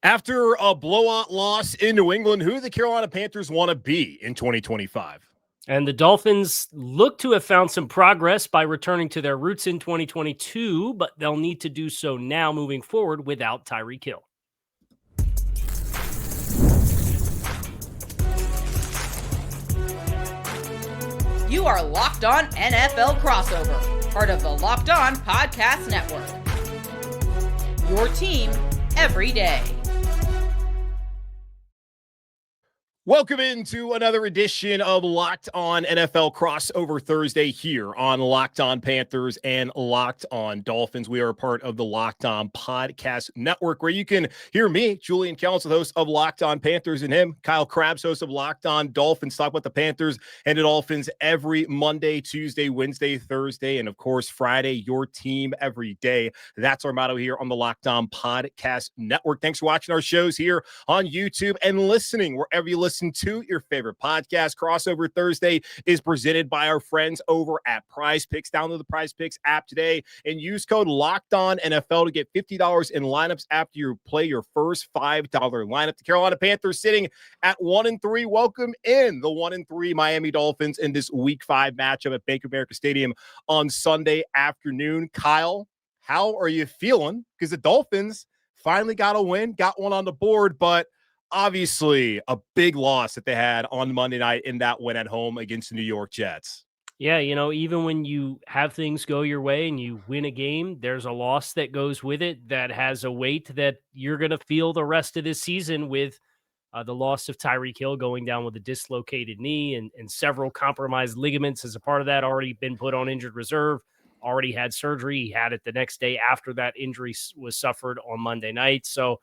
After a blowout loss in New England, who do the Carolina Panthers want to be in 2025? And the Dolphins look to have found some progress by returning to their roots in 2022, but they'll need to do so now moving forward without Tyreek Hill. You are Locked On NFL Crossover, part of the Locked On Podcast Network. Your team every day. Welcome into another edition of Locked On NFL Crossover Thursday here on Locked On Panthers and Locked On Dolphins. We are a part of the Locked On Podcast Network, where you can hear me, Julian, the host of Locked On Panthers, and him, Kyle Krabs, host of Locked On Dolphins, talk about the Panthers and the Dolphins every Monday, Tuesday, Wednesday, Thursday, and of course, Friday, your team every day. That's our motto here on the Locked On Podcast Network. Thanks for watching our shows here on YouTube and listening wherever you listen to your favorite podcast. Crossover Thursday is presented by our friends over at Prize Picks. Download the Prize Picks app today and use code LOCKEDONNFL to get $50 in lineups after you play your first $5 lineup. The Carolina Panthers sitting at 1-3. Welcome in the 1-3 Miami Dolphins in this Week 5 matchup at Bank of America Stadium on Sunday afternoon. Kyle, how are you feeling? Because the Dolphins finally got a win, got one on the board, but obviously a big loss that they had on Monday night in that win at home against the New York Jets. Yeah, even when you have things go your way and you win a game, there's a loss that goes with it that has a weight that you're going to feel the rest of this season with the loss of Tyreek Hill going down with a dislocated knee and several compromised ligaments as a part of that, already been put on injured reserve, already had surgery. He had it the next day after that injury was suffered on Monday night. So,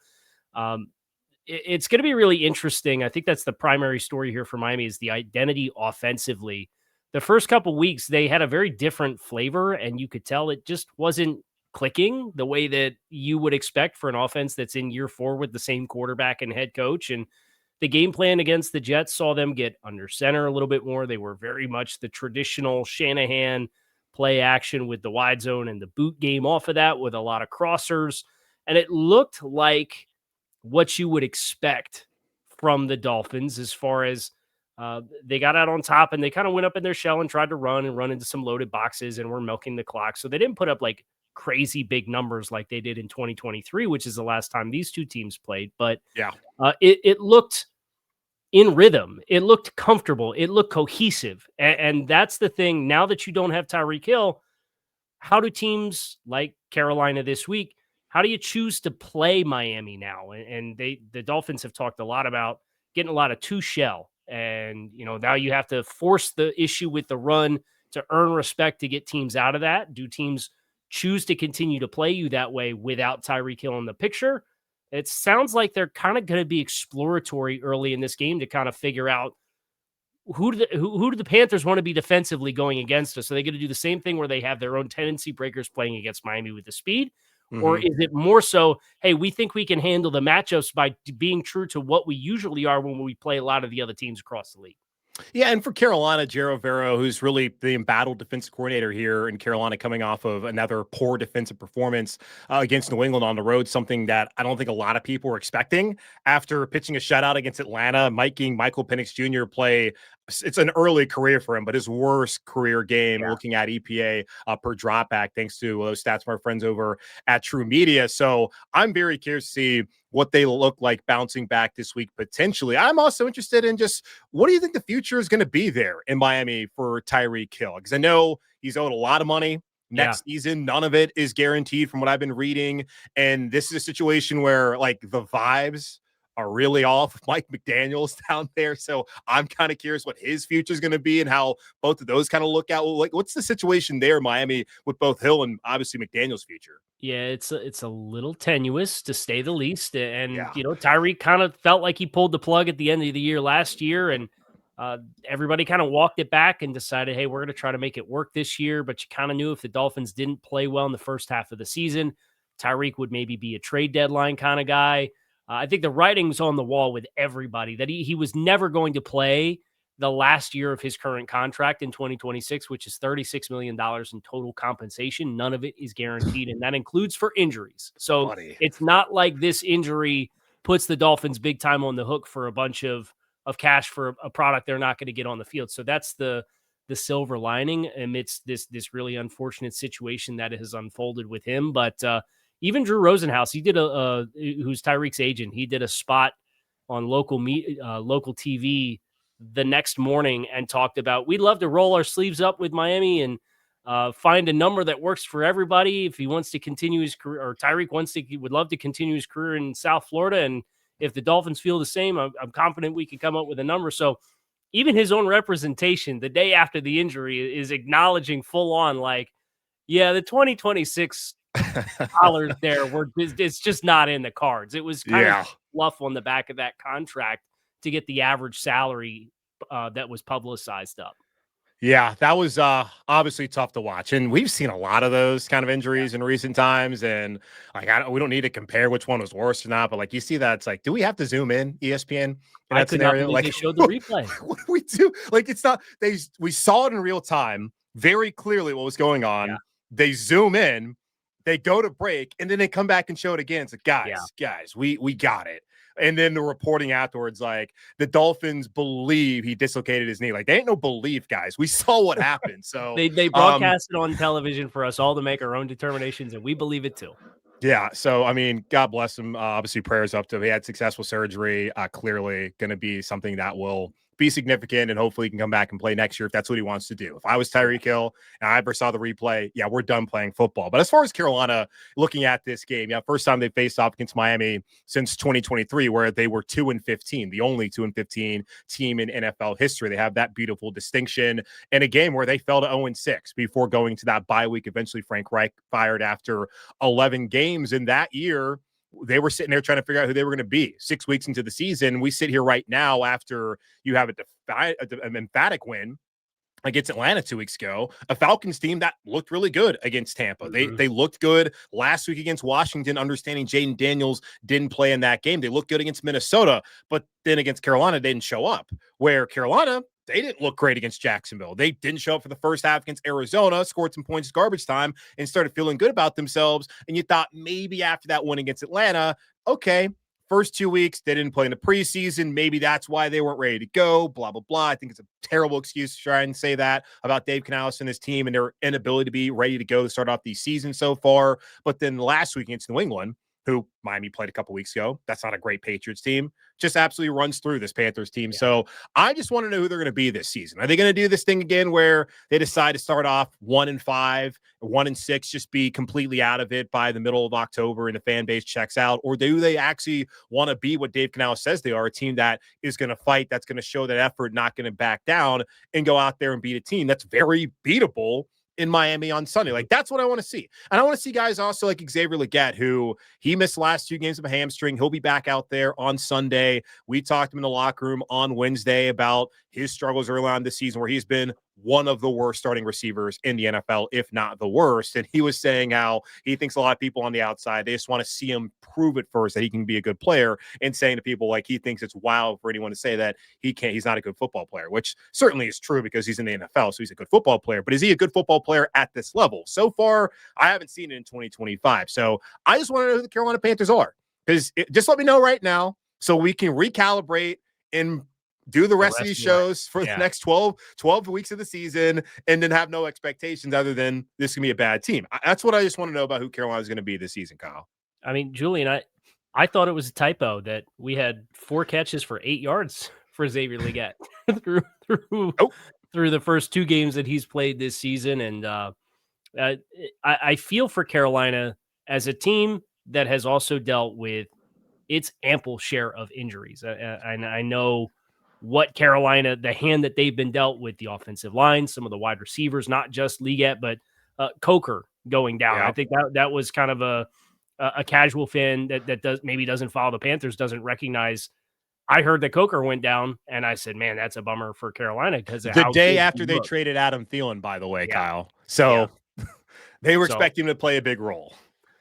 it's going to be really interesting. I think that's the primary story here for Miami is the identity offensively. The first couple weeks, they had a very different flavor, and you could tell it just wasn't clicking the way that you would expect for an offense that's in year 4 with the same quarterback and head coach. And the game plan against the Jets saw them get under center a little bit more. They were very much the traditional Shanahan play action with the wide zone and the boot game off of that with a lot of crossers. And it looked like what you would expect from the Dolphins as far as they got out on top and they kind of went up in their shell and tried to run into some loaded boxes and were milking the clock. So they didn't put up like crazy big numbers like they did in 2023, which is the last time these two teams played. But yeah, it looked in rhythm. It looked comfortable. It looked cohesive. And that's the thing. Now that you don't have Tyreek Hill, how do teams like Carolina this week, how do you choose to play Miami now? And the Dolphins have talked a lot about getting a lot of two shell. And, now you have to force the issue with the run to earn respect to get teams out of that. Do teams choose to continue to play you that way without Tyreek Hill in the picture? It sounds like they're kind of going to be exploratory early in this game to kind of figure out who do the Panthers want to be defensively going against us? Are they going to do the same thing where they have their own tendency breakers playing against Miami with the speed? Or is it more so, hey, we think we can handle the matchups by being true to what we usually are when we play a lot of the other teams across the league? Yeah, and for Carolina, Jero Vero, who's really the embattled defensive coordinator here in Carolina, coming off of another poor defensive performance against New England on the road, something that I don't think a lot of people were expecting after pitching a shutout against Atlanta, making Michael Penix Jr. play. It's an early career for him, but his worst career game, looking at EPA per dropback, thanks to those stats from our friends over at True Media. So I'm very curious to see what they look like bouncing back this week, potentially. I'm also interested in just what do you think the future is going to be there in Miami for Tyreek Hill? Because I know he's owed a lot of money next season. None of it is guaranteed from what I've been reading. And this is a situation where like the vibes are really off. Mike McDaniel's down there. So I'm kind of curious what his future is going to be and how both of those kind of look out. Like, what's the situation there in Miami with both Hill and obviously McDaniel's future? Yeah, it's a little tenuous to say the least. And, Tyreek kind of felt like he pulled the plug at the end of the year last year. And everybody kind of walked it back and decided, hey, we're going to try to make it work this year. But you kind of knew if the Dolphins didn't play well in the first half of the season, Tyreek would maybe be a trade deadline kind of guy. I think the writing's on the wall with everybody that he was never going to play the last year of his current contract in 2026, which is $36 million in total compensation. None of it is guaranteed, and that includes for injuries. So it's not like this injury puts the Dolphins big time on the hook for a bunch of cash for a product they're not going to get on the field. So that's the silver lining amidst this really unfortunate situation that has unfolded with him. But even Drew Rosenhaus, he did who's Tyreek's agent, he did a spot on local TV the next morning and talked about, we'd love to roll our sleeves up with Miami and find a number that works for everybody. If he wants to continue his career, or Tyreek would love to continue his career in South Florida. And if the Dolphins feel the same, I'm confident we can come up with a number. So even his own representation the day after the injury is acknowledging full on, like, yeah, the 2026 dollars there it's just not in the cards. It was kind of fluff on the back of that contract to get the average salary that was publicized up. Yeah, that was obviously tough to watch. And we've seen a lot of those kind of injuries in recent times. And like, we don't need to compare which one was worse or not. But like, you see that, it's like, do we have to zoom in, ESPN? In that scenario? Like, they showed the replay. We do. Like, it's not, we saw it in real time, very clearly what was going on. Yeah. They zoom in, they go to break, and then they come back and show it again. It's like, guys, we got it. And then the reporting afterwards, like, the Dolphins believe he dislocated his knee. Like, they ain't no belief, guys. We saw what happened. So they broadcast it on television for us all to make our own determinations, and we believe it too. Yeah. So, I mean, God bless him. Obviously, prayers up to him. He had successful surgery. Clearly going to be something that will be significant, and hopefully he can come back and play next year if that's what he wants to do. If I was Tyreek Hill and I ever saw the replay, yeah, we're done playing football. But as far as Carolina looking at this game, yeah, first time they faced off against Miami since 2023, where they were 2-15, the only 2-15 team in NFL history. They have that beautiful distinction in a game where they fell to 0-6 before going to that bye week. Eventually, Frank Reich fired after 11 games in that year. They were sitting there trying to figure out who they were going to be 6 weeks into the season. We sit here right now after you have an emphatic win against Atlanta 2 weeks ago, a Falcons team that looked really good against Tampa. They looked good last week against Washington, understanding Jaden Daniels didn't play in that game. They looked good against Minnesota, but then against Carolina, they didn't show up. Where Carolina, they didn't look great against Jacksonville. They didn't show up for the first half against Arizona, scored some points garbage time, and started feeling good about themselves. And you thought maybe after that win against Atlanta, okay, first 2 weeks, they didn't play in the preseason. Maybe that's why they weren't ready to go, blah, blah, blah. I think it's a terrible excuse to try and say that about Dave Canales and his team and their inability to be ready to go to start off the season so far. But then last week against New England, who Miami played a couple weeks ago, that's not a great Patriots team, just absolutely runs through this Panthers team. Yeah. So I just want to know who they're going to be this season. Are they going to do this thing again where they decide to start off 1-5, 1-6, just be completely out of it by the middle of October and the fan base checks out? Or do they actually want to be what Dave Canales says they are, a team that is going to fight, that's going to show that effort, not going to back down, and go out there and beat a team that's very beatable in Miami on Sunday? Like, that's what I want to see. And I want to see guys also like Xavier Legette, who he missed the last 2 games of a hamstring. He'll be back out there on Sunday. We talked to him in the locker room on Wednesday about his struggles early on this season, where he's been one of the worst starting receivers in the NFL, if not the worst. And he was saying how he thinks a lot of people on the outside, they just want to see him prove it first that he can be a good player, and saying to people like he thinks it's wild for anyone to say that he's not a good football player, which certainly is true because he's in the NFL, so he's a good football player. But is he a good football player at this level? So far, I haven't seen it in 2025. So I just want to know who the Carolina Panthers are, because just let me know right now so we can recalibrate and do the rest of these shows for the next 12 weeks of the season, and then have no expectations other than this can be a bad team. That's what I just want to know about who Carolina is going to be this season, Kyle. I mean, Julian, I thought it was a typo that we had 4 catches for 8 yards for Xavier Legette through the first 2 games that he's played this season. And I feel for Carolina as a team that has also dealt with its ample share of injuries. And I know what Carolina, the hand that they've been dealt with, the offensive line, some of the wide receivers, not just Legette, but Coker going down. Yeah. I think that was kind of a casual fan that doesn't follow the Panthers, doesn't recognize. I heard that Coker went down, and I said, man, that's a bummer for Carolina, because the day after they traded Adam Thielen, by the way, Kyle. So they were expecting him to play a big role.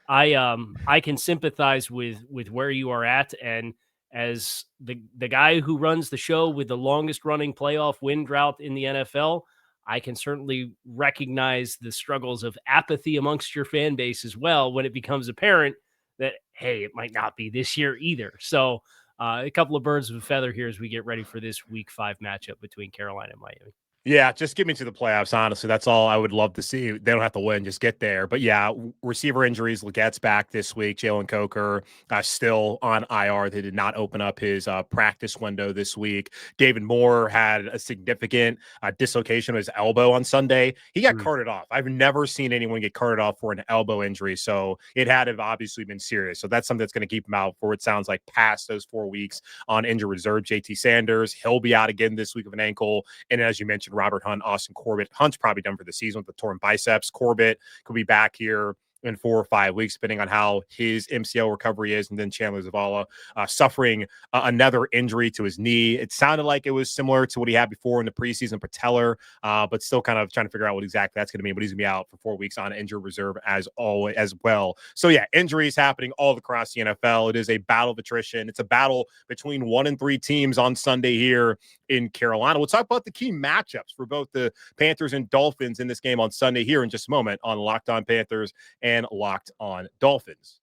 I can sympathize with where you are at, and as the guy who runs the show with the longest running playoff win drought in the NFL, I can certainly recognize the struggles of apathy amongst your fan base as well, when it becomes apparent that, hey, it might not be this year either. So a couple of birds with a feather here as we get ready for this week 5 matchup between Carolina and Miami. Yeah, just get me to the playoffs, honestly. That's all I would love to see. They don't have to win, just get there. But yeah, receiver injuries. Legette's back this week. Jalen Coker still on IR. They did not open up his practice window this week. David Moore had a significant dislocation of his elbow on Sunday. He got carted off. I've never seen anyone get carted off for an elbow injury. So it had to have obviously been serious. So that's something that's going to keep him out for it sounds like past those 4 weeks on injured reserve. JT Sanders, he'll be out again this week of an ankle. And as you mentioned, Robert Hunt, Austin Corbett. Hunt's probably done for the season with the torn biceps. Corbett could be back here in 4 or 5 weeks, depending on how his MCL recovery is. And then Chandler Zavala suffering another injury to his knee. It sounded like it was similar to what he had before in the preseason patellar, but still kind of trying to figure out what exactly that's going to mean. But he's going to be out for 4 weeks on injured reserve as well. So yeah, injuries happening all across the NFL. It is a battle of attrition. It's a battle between 1 and 3 teams on Sunday here in Carolina. We'll talk about the key matchups for both the Panthers and Dolphins in this game on Sunday here in just a moment on Locked On Panthers and Locked On Dolphins.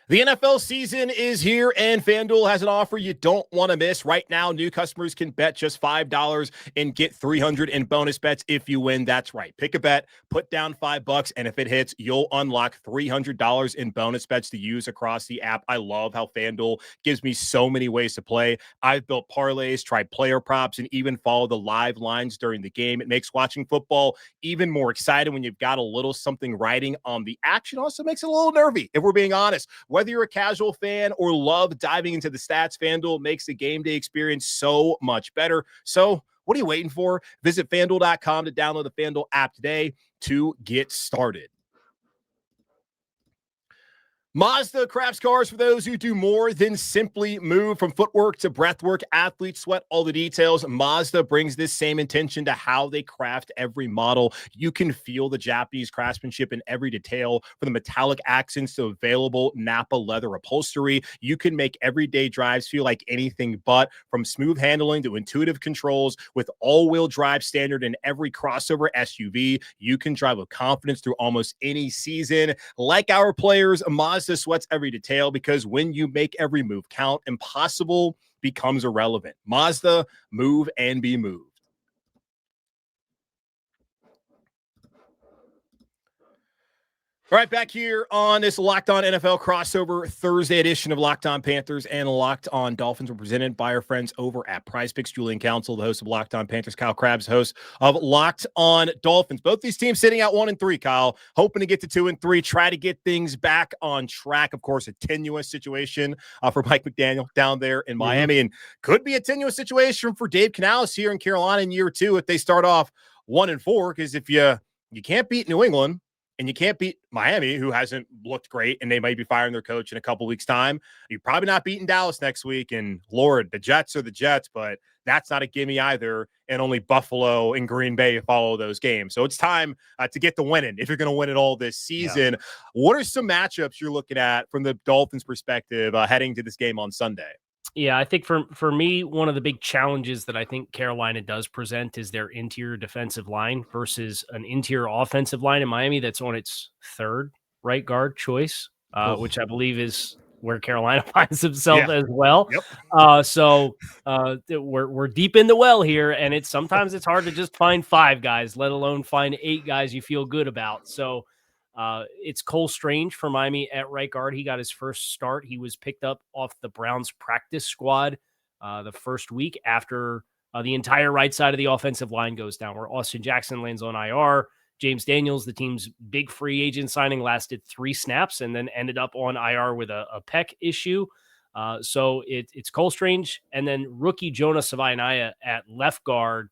The NFL season is here, and FanDuel has an offer you don't want to miss. Right now, new customers can bet just $5 and get $300 in bonus bets if you win. That's right. Pick a bet, put down $5, and if it hits, you'll unlock $300 in bonus bets to use across the app. I love how FanDuel gives me so many ways to play. I've built parlays, tried player props, and even follow the live lines during the game. It makes watching football even more exciting when you've got a little something riding on the action. Also makes it a little nervy, if we're being honest. Whether you're a casual fan or love diving into the stats, FanDuel makes the game day experience so much better. So what are you waiting for? Visit FanDuel.com to download the FanDuel app today to get started. Mazda crafts cars for those who do more than simply move. From footwork to breathwork, athletes sweat all the details. Mazda brings this same intention to how they craft every model. You can feel the Japanese craftsmanship in every detail, from the metallic accents to available Napa leather upholstery. You can make everyday drives feel like anything but. From smooth handling to intuitive controls, with all-wheel drive standard in every crossover SUV, you can drive with confidence through almost any season. Like our players, Mazda sweats every detail, because when you make every move count, impossible becomes irrelevant. Mazda, move and be moved. All right, back here on this Locked On NFL crossover Thursday edition of Locked On Panthers and Locked On Dolphins. We're presented by our friends over at PrizePicks. Julian Council, the host of Locked On Panthers. Kyle Krabs, host of Locked On Dolphins. Both these teams sitting at 1 and 3, Kyle, hoping to get to 2 and 3, try to get things back on track. Of course, a tenuous situation for Mike McDaniel down there in Miami, and could be a tenuous situation for Dave Canales here in Carolina in year 2 if they start off 1 and 4, because if you can't beat New England, and you can't beat Miami, who hasn't looked great, and they might be firing their coach in a couple weeks' time. You're probably not beating Dallas next week. And Lord, the Jets are the Jets, but that's not a gimme either. And only Buffalo and Green Bay follow those games. So it's time to get the winning if you're going to win it all this season. Yeah. What are some matchups you're looking at from the Dolphins' perspective heading to this game on Sunday? Yeah, I think for me, one of the big challenges that I think Carolina does present is their interior defensive line versus an interior offensive line in Miami that's on its 3rd right guard choice, which I believe is where Carolina finds himself as well. Yep. So we're deep in the well here, and sometimes it's hard to just find 5 guys, let alone find 8 guys you feel good about. So it's Cole Strange for Miami at right guard. He got his first start. He was picked up off the Browns practice squad the first week after the entire right side of the offensive line goes down, where Austin Jackson lands on IR. James Daniels, the team's big free agent signing, lasted 3 snaps and then ended up on IR with a pec issue. So it's Cole Strange, and then rookie Jonah Savaiinaia at left guard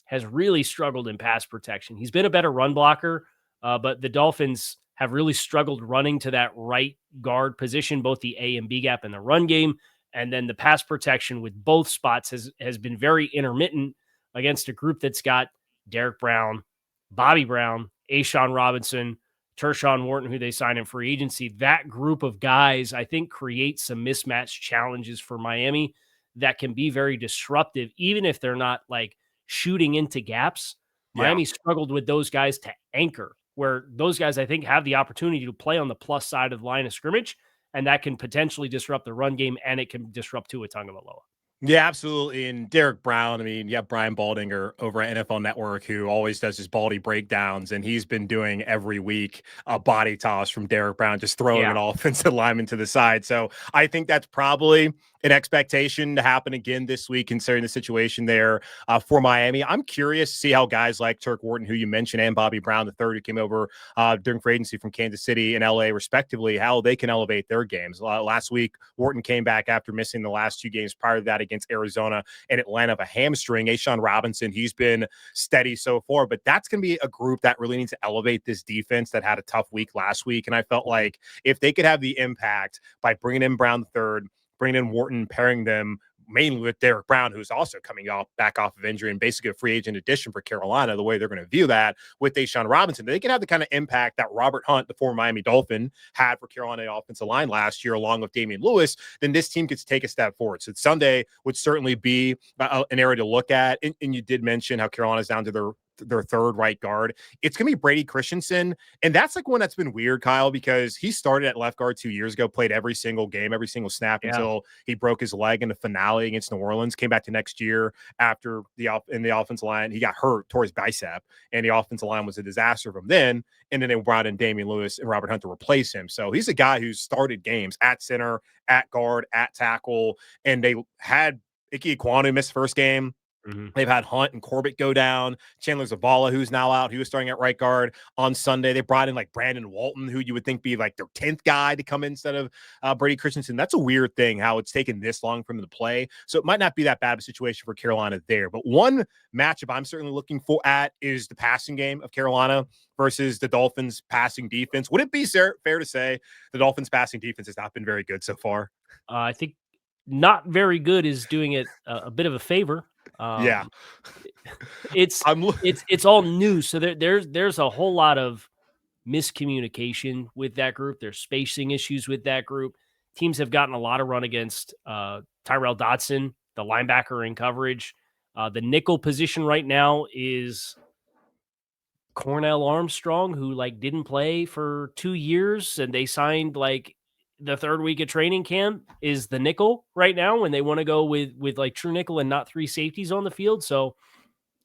has really struggled in pass protection. He's been a better run blocker, but the Dolphins have really struggled running to that right guard position, both the A and B gap in the run game. And then the pass protection with both spots has been very intermittent against a group that's got Derek Brown, Bobby Brown, A'Shawn Robinson, Tershawn Wharton, who they signed in free agency. That group of guys, I think, creates some mismatch challenges for Miami that can be very disruptive, even if they're not like shooting into gaps. Miami struggled with those guys to anchor, where those guys, I think, have the opportunity to play on the plus side of the line of scrimmage, and that can potentially disrupt the run game, and it can disrupt Tua Tagovailoa. Yeah, absolutely. And Derek Brown, I mean, you have Brian Baldinger over at NFL Network who always does his Baldy breakdowns, and he's been doing every week a body toss from Derek Brown, just throwing an offensive lineman to the side. So I think that's probably an expectation to happen again this week, considering the situation there for Miami. I'm curious to see how guys like Turk Wharton, who you mentioned, and Bobby Brown, the third, who came over during free agency from Kansas City and LA, respectively, how they can elevate their games. Last week, Wharton came back after missing the last 2 games prior to that against Arizona and Atlanta of a hamstring. A'Shawn Robinson, he's been steady so far, but that's going to be a group that really needs to elevate this defense that had a tough week last week. And I felt like if they could have the impact by bringing in Brown the third, bringing in Wharton, pairing them mainly with Derek Brown, who's also coming back off of injury and basically a free agent addition for Carolina, the way they're going to view that with A'Shawn Robinson, they can have the kind of impact that Robert Hunt, the former Miami Dolphin, had for Carolina offensive line last year, along with Damian Lewis. Then this team gets to take a step forward. So Sunday would certainly be an area to look at. And you did mention how Carolina's down to their third right guard. It's going to be Brady Christensen. And that's like one that's been weird, Kyle, because he started at left guard 2 years ago, played every single game, every single snap until he broke his leg in the finale against New Orleans, came back to next year after in the offensive line. He got hurt, tore his bicep, and the offensive line was a disaster from then. And then they brought in Damian Lewis and Robert Hunt to replace him. So he's a guy who's started games at center, at guard, at tackle, and they had Ike Ekwonu miss first game. They've had Hunt and Corbett go down. Chandler Zavala, who's now out, he was starting at right guard on Sunday. They brought in like Brandon Walton, who you would think be like their 10th guy to come in instead of Brady Christensen. That's a weird thing, how it's taken this long for him to play. So it might not be that bad of a situation for Carolina there. But one matchup I'm certainly looking for is the passing game of Carolina versus the Dolphins passing defense. Would it be fair to say the Dolphins passing defense has not been very good so far? I think not very good is doing it a bit of a favor. It's all new, so there's a whole lot of miscommunication with that group. There's spacing issues with that group. Teams have gotten a lot of run against Tyrell Dodson, the linebacker in coverage. The nickel position right now is Cornell Armstrong, who didn't play for 2 years, and they signed the third week of training camp is the nickel right now when they want to go with true nickel and not 3 safeties on the field. So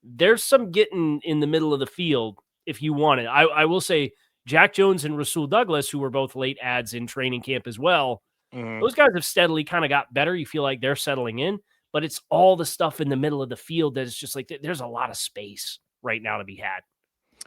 there's some getting in the middle of the field if you want it. I will say Jack Jones and Rasul Douglas, who were both late adds in training camp as well. Those guys have steadily kind of got better. You feel like they're settling in, but it's all the stuff in the middle of the field that is just there's a lot of space right now to be had.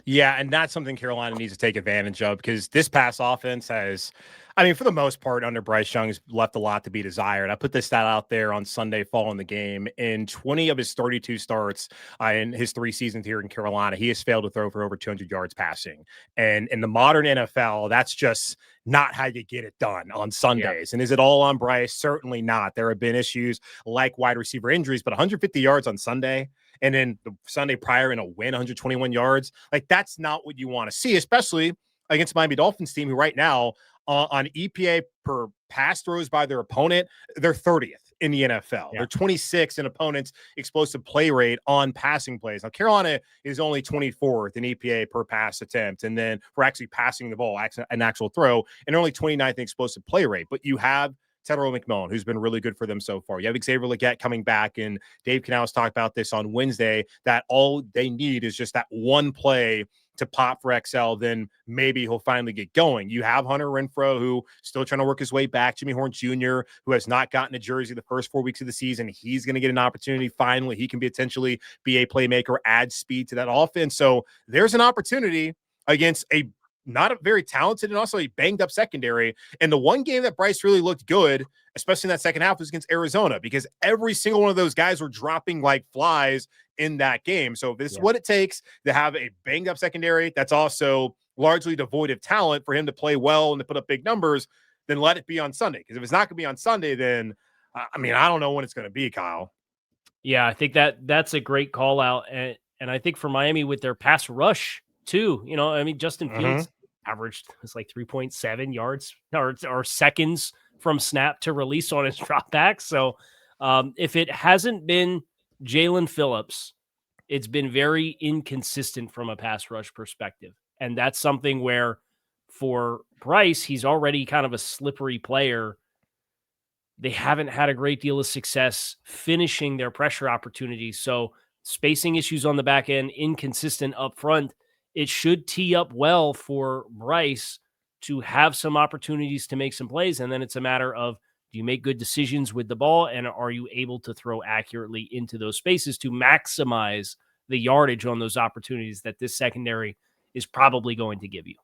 Yeah, and that's something Carolina needs to take advantage of because this pass offense has, for the most part, under Bryce Young, has left a lot to be desired. I put this stat out there on Sunday following the game. In 20 of his 32 starts in his 3 seasons here in Carolina, he has failed to throw for over 200 yards passing. And in the modern NFL, that's just not how you get it done on Sundays. And is it all on Bryce? Certainly not. There have been issues like wide receiver injuries, but 150 yards on Sunday and then the Sunday prior in a win, 121 yards, that's not what you want to see, especially against Miami Dolphins team, who right now on EPA per pass throws by their opponent, they're 30th in the NFL. They're 26th in opponents' explosive play rate on passing plays. Now, Carolina is only 24th in EPA per pass attempt, and then for actually passing the ball, an actual throw, and only 29th in explosive play rate. But you have Tedero McMillan, who's been really good for them so far. You have Xavier Legette coming back, and Dave Canales talked about this on Wednesday, that all they need is just that one play to pop for XL, then maybe he'll finally get going. You have Hunter Renfrow, who still trying to work his way back. Jimmy Horn Jr., who has not gotten a jersey the first 4 weeks of the season. He's going to get an opportunity. Finally, he can potentially be a playmaker, add speed to that offense. So there's an opportunity against a not a very talented and also a banged up secondary. And the one game that Bryce really looked good, especially in that second half, was against Arizona, because every single one of those guys were dropping like flies in that game. So if this is what it takes to have a banged up secondary that's also largely devoid of talent for him to play well and to put up big numbers, then let it be on Sunday. Because if it's not going to be on Sunday, then I don't know when it's going to be, Kyle. Yeah, I think that's a great call out. And I think for Miami with their pass rush too, Justin Fields averaged 3.7 yards or seconds from snap to release on his drop back. So if it hasn't been Jalen Phillips it's been very inconsistent from a pass rush perspective. And that's something where for Bryce, he's already kind of a slippery player. They haven't had a great deal of success finishing their pressure opportunities. So spacing issues on the back end, inconsistent up front. It should tee up well for Bryce to have some opportunities to make some plays. And then it's a matter of, do you make good decisions with the ball? And are you able to throw accurately into those spaces to maximize the yardage on those opportunities that this secondary is probably going to give you?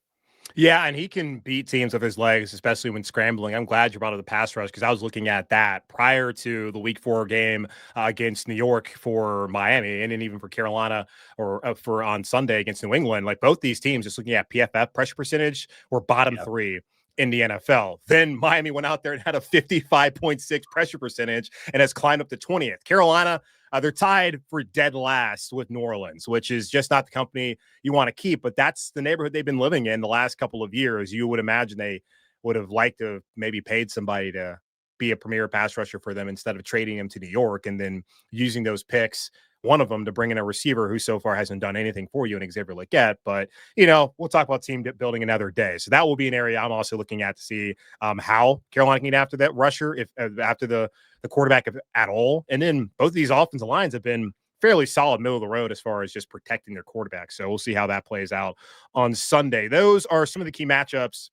Yeah, and he can beat teams with his legs, especially when scrambling. I'm glad you brought up the pass rush because I was looking at that prior to the Week 4 game against New York for Miami, and then even for Carolina or for on Sunday against New England. Like both these teams, just looking at PFF pressure percentage, were bottom three in the NFL. Then Miami went out there and had a 55.6 pressure percentage and has climbed up to 20th. Carolina, they're tied for dead last with New Orleans, which is just not the company you want to keep. But that's the neighborhood they've been living in the last couple of years. You would imagine they would have liked to have maybe paid somebody to be a premier pass rusher for them instead of trading him to New York and then using those picks, one of them, to bring in a receiver who so far hasn't done anything for you in Xavier Legette. But, we'll talk about team building another day. So that will be an area I'm also looking at to see how Carolina can get after that rusher, if after the quarterback at all. And then both of these offensive lines have been fairly solid middle of the road as far as just protecting their quarterback. So we'll see how that plays out on Sunday. Those are some of the key matchups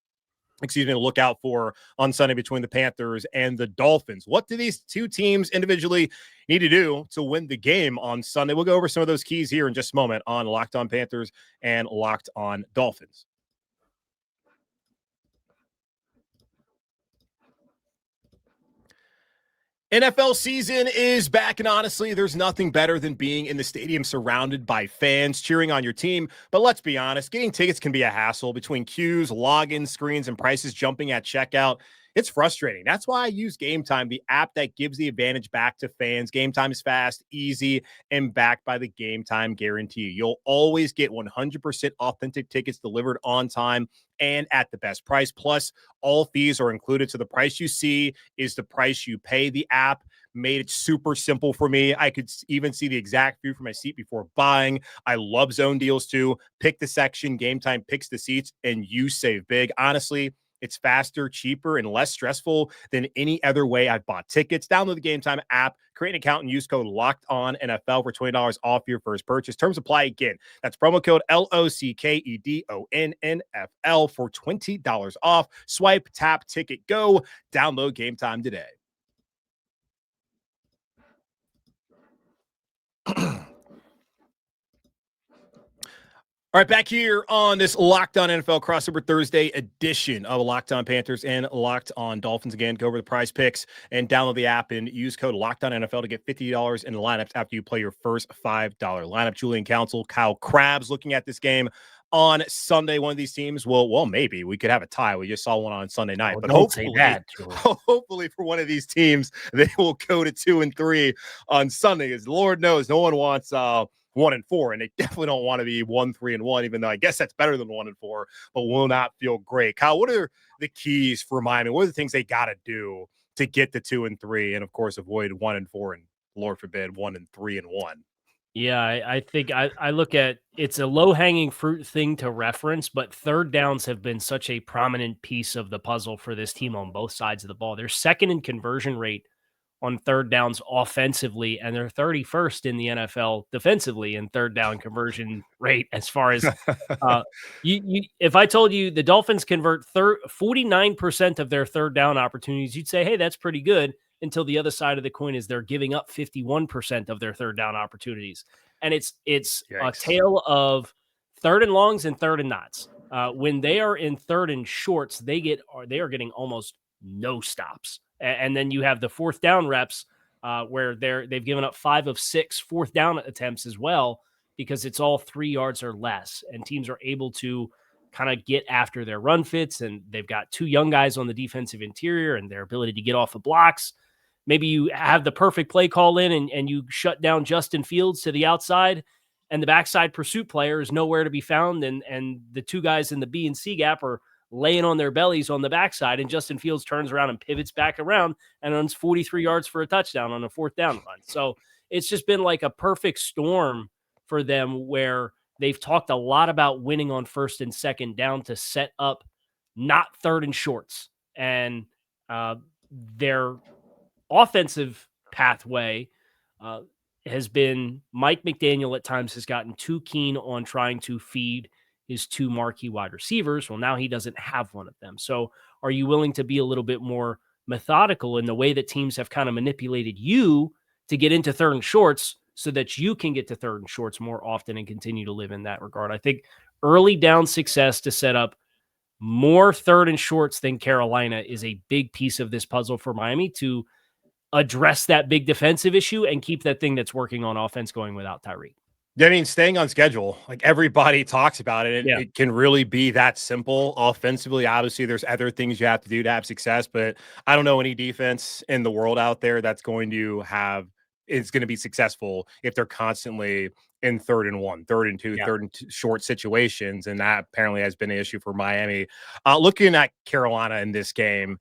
to look out for on Sunday between the Panthers and the Dolphins. What do these two teams individually need to do to win the game on Sunday? We'll go over some of those keys here in just a moment on Locked On Panthers and Locked On Dolphins. NFL season is back, and honestly, there's nothing better than being in the stadium surrounded by fans cheering on your team. But let's be honest, getting tickets can be a hassle between queues, login screens, and prices jumping at checkout. It's frustrating. That's why I use GameTime, the app that gives the advantage back to fans. GameTime is fast, easy, and backed by the GameTime guarantee. You'll always get 100% authentic tickets delivered on time and at the best price. Plus, all fees are included. So the price you see is the price you pay. The app made it super simple for me. I could even see the exact view from my seat before buying. I love zone deals too. Pick the section, GameTime picks the seats, and you save big. Honestly, it's faster, cheaper, and less stressful than any other way I've bought tickets. Download the GameTime app, create an account, and use code LOCKEDONNFL for $20 off your first purchase. Terms apply again. That's promo code LOCKEDONNFL for $20 off. Swipe, tap, ticket, go. Download GameTime today. All right, back here on this Locked On NFL Crossover Thursday edition of Locked On Panthers and Locked On Dolphins. Again, go over the prize picks and download the app and use code Locked On NFL to get $50 in the lineups after you play your first $5 lineup. Julian Council, Kyle Krabs looking at this game on Sunday. One of these teams well, maybe we could have a tie. We just saw one on Sunday night, but hopefully for one of these teams, they will go to 2-3 on Sunday. As Lord knows, no one wants 1-4, and they definitely don't want to be 1-3-1, even though I guess that's better than 1-4, but will not feel great. Kyle, what are the keys for Miami? What are the things they got to do to get to 2-3 and, of course, avoid 1-4 and, Lord forbid, 1-3-1? Yeah, I think I look at it's a low-hanging fruit thing to reference, but third downs have been such a prominent piece of the puzzle for this team on both sides of the ball. They're second in conversion rate on third downs offensively, and they're 31st in the NFL defensively in third down conversion rate. As far as if I told you the Dolphins convert 49% of their third down opportunities, you'd say, hey, that's pretty good, until the other side of the coin is they're giving up 51% of their third down opportunities. And it's a tale of third and longs and third and nots. When they are in third and shorts, they are getting almost no stops. And then you have the fourth down reps where they've given up 5 of 6 fourth down attempts as well, because it's all 3 yards or less. And teams are able to kind of get after their run fits, and they've got 2 young guys on the defensive interior and their ability to get off the blocks. Maybe you have the perfect play call in and you shut down Justin Fields to the outside, and the backside pursuit player is nowhere to be found. And the 2 guys in the B and C gap are laying on their bellies on the backside, and Justin Fields turns around and pivots back around and runs 43 yards for a touchdown on a fourth down run. So it's just been like a perfect storm for them where they've talked a lot about winning on first and second down to set up not third and shorts. And their offensive pathway has been Mike McDaniel at times has gotten too keen on trying to feed his two marquee wide receivers. Well, now he doesn't have one of them. So are you willing to be a little bit more methodical in the way that teams have kind of manipulated you to get into third and shorts so that you can get to third and shorts more often and continue to live in that regard? I think early down success to set up more third and shorts than Carolina is a big piece of this puzzle for Miami to address that big defensive issue and keep that thing that's working on offense going without Tyreek. I mean, staying on schedule, like everybody talks about it. It can really be that simple. Offensively, obviously, there's other things you have to do to have success, but I don't know any defense in the world out there that's going to be successful if they're constantly in 3rd and 1, 3rd and 2, 3rd and 2 short situations. And that apparently has been an issue for Miami. Looking at Carolina in this game,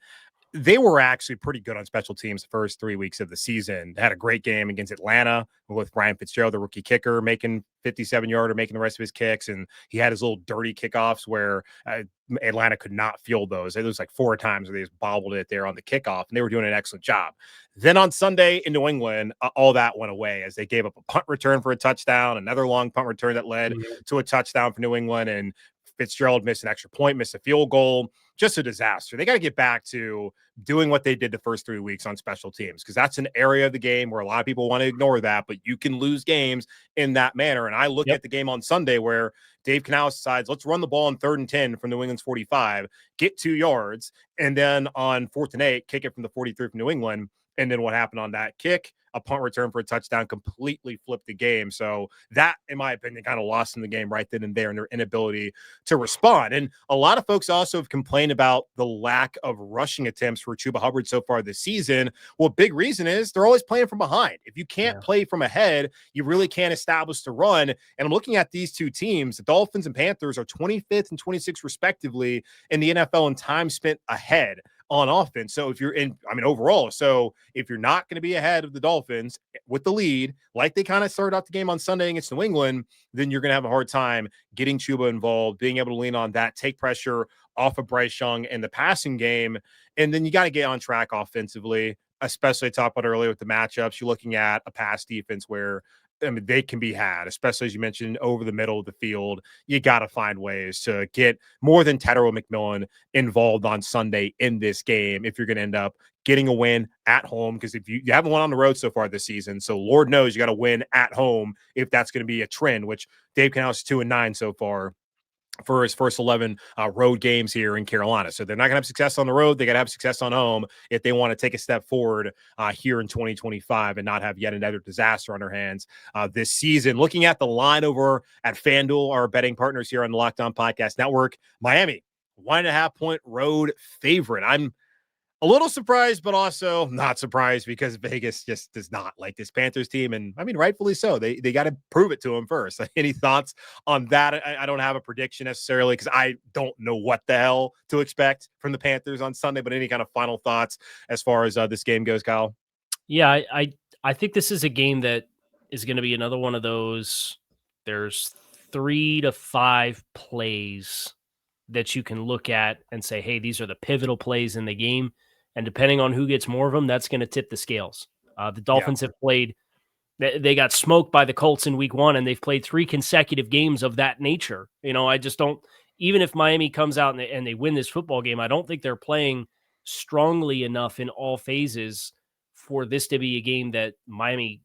they were actually pretty good on special teams the first 3 weeks of the season. They had a great game against Atlanta with Ryan Fitzgerald, the rookie kicker, making 57-yarder, making the rest of his kicks. And he had his little dirty kickoffs where Atlanta could not field those. It was like 4 times where they just bobbled it there on the kickoff, and they were doing an excellent job. Then on Sunday in New England, all that went away as they gave up a punt return for a touchdown, another long punt return that led to a touchdown for New England, and Fitzgerald missed an extra point, missed a field goal. Just a disaster. They got to get back to doing what they did the first 3 weeks on special teams, because that's an area of the game where a lot of people want to ignore that, but you can lose games in that manner. And I look at the game on Sunday where Dave Canales decides, let's run the ball on 3rd and 10 from New England's 45, get 2 yards, and then on 4th and 8, kick it from the 43 from New England. And then what happened on that kick? A punt return for a touchdown completely flipped the game. So that, in my opinion, kind of lost in the game right then and there, and their inability to respond. And a lot of folks also have complained about the lack of rushing attempts for Chuba Hubbard so far this season. Well, big reason is they're always playing from behind. If you can't play from ahead, you really can't establish the run. And I'm looking at these two teams. The Dolphins and Panthers are 25th and 26th respectively in the NFL in time spent ahead on offense. So if you're overall, so if you're not going to be ahead of the Dolphins with the lead, like they kind of started out the game on Sunday against New England, then you're going to have a hard time getting Chuba involved, being able to lean on that, take pressure off of Bryce Young in the passing game. And then you got to get on track offensively, especially I talked about earlier with the matchups. You're looking at a pass defense where they can be had, especially as you mentioned, over the middle of the field. You got to find ways to get more than Tedder McMillan involved on Sunday in this game if you're going to end up getting a win at home, because if you haven't won on the road so far this season, so Lord knows you got to win at home if that's going to be a trend, which Dave Canales is 2-9 so far for his first 11 road games here in Carolina. So they're not going to have success on the road. They got to have success on home if they want to take a step forward here in 2025 and not have yet another disaster on their hands this season. Looking at the line over at FanDuel, our betting partners here on the Locked On Podcast Network, Miami, 1.5-point road favorite. I'm a little surprised, but also not surprised, because Vegas just does not like this Panthers team. And I mean, rightfully so. They got to prove it to them first. Any thoughts on that? I don't have a prediction necessarily, because I don't know what the hell to expect from the Panthers on Sunday, but any kind of final thoughts as far as this game goes, Kyle? Yeah, I think this is a game that is going to be another one of those. There's 3 to 5 plays that you can look at and say, hey, these are the pivotal plays in the game. And depending on who gets more of them, that's going to tip the scales. The Dolphins have played, they got smoked by the Colts in week 1, and they've played 3 consecutive games of that nature. I just don't, even if Miami comes out and they win this football game, I don't think they're playing strongly enough in all phases for this to be a game that Miami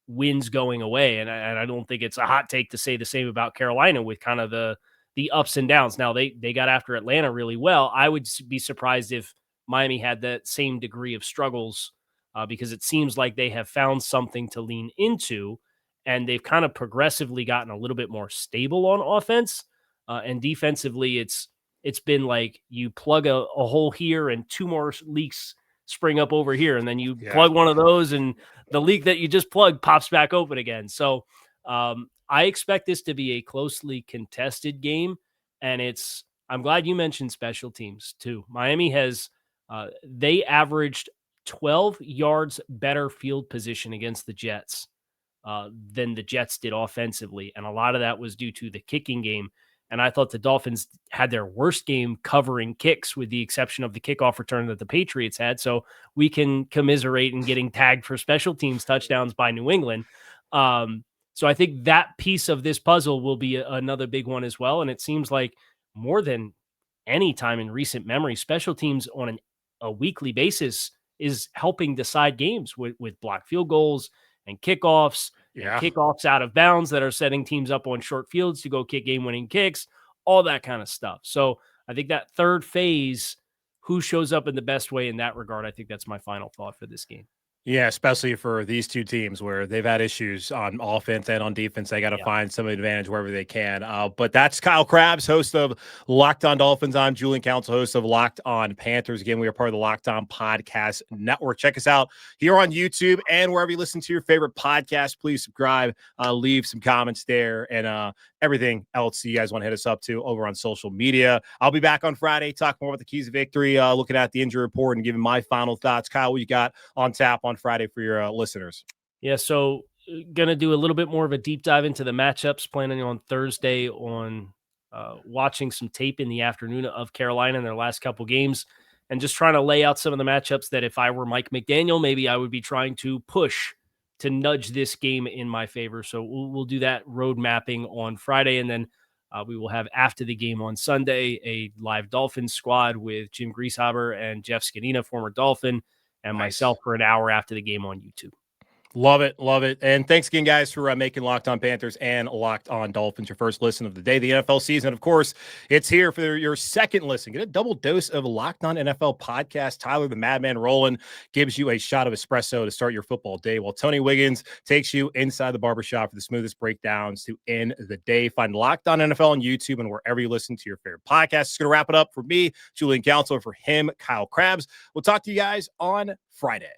wins going away. And I don't think it's a hot take to say the same about Carolina with kind of the ups and downs. Now they got after Atlanta really well. I would be surprised if Miami had that same degree of struggles because it seems like they have found something to lean into, and they've kind of progressively gotten a little bit more stable on offense. And defensively, it's been like you plug a hole here and 2 more leaks spring up over here, and then you plug one of those and the leak that you just plugged pops back open again. So I expect this to be a closely contested game, and I'm glad you mentioned special teams too. Miami has they averaged 12 yards better field position against the Jets than the Jets did offensively. And a lot of that was due to the kicking game. And I thought the Dolphins had their worst game covering kicks, with the exception of the kickoff return that the Patriots had. So we can commiserate in getting tagged for special teams touchdowns by New England. So I think that piece of this puzzle will be another big one as well. And it seems like more than any time in recent memory, special teams on a weekly basis is helping decide games with blocked field goals and kickoffs. Yeah. Kickoffs out of bounds that are setting teams up on short fields to go kick game-winning kicks, all that kind of stuff. So I think that third phase, who shows up in the best way in that regard, I think that's my final thought for this game. Yeah, especially for these two teams where they've had issues on offense and on defense. They got to find some advantage wherever they can. But that's Kyle Krabs, host of Locked On Dolphins. I'm Julian Council, host of Locked On Panthers. Again, we are part of the Locked On Podcast Network. Check us out here on YouTube and wherever you listen to your favorite podcast. Please subscribe, leave some comments there, and everything else you guys want to hit us up to over on social media. I'll be back on Friday, talk more about the keys of victory, looking at the injury report and giving my final thoughts. Kyle, what you got on tap on Friday for your listeners? Yeah, so going to do a little bit more of a deep dive into the matchups, planning on Thursday on watching some tape in the afternoon of Carolina in their last couple games, and just trying to lay out some of the matchups that if I were Mike McDaniel, maybe I would be trying to push to nudge this game in my favor. So we'll do that road mapping on Friday, and then we will have after the game on Sunday a live Dolphins squad with Jim Grieshaber and Jeff Scanina, former Dolphin, and myself for an hour after the game on YouTube. Love it. Love it. And thanks again, guys, for making Locked On Panthers and Locked On Dolphins your first listen of the day, the NFL season. Of course, it's here for your second listen. Get a double dose of Locked On NFL podcast. Tyler, the Madman Rowland, gives you a shot of espresso to start your football day, while Tony Wiggins takes you inside the barbershop for the smoothest breakdowns to end the day. Find Locked On NFL on YouTube and wherever you listen to your favorite podcast. It's going to wrap it up for me, Julian Council, for him, Kyle Krabs. We'll talk to you guys on Friday.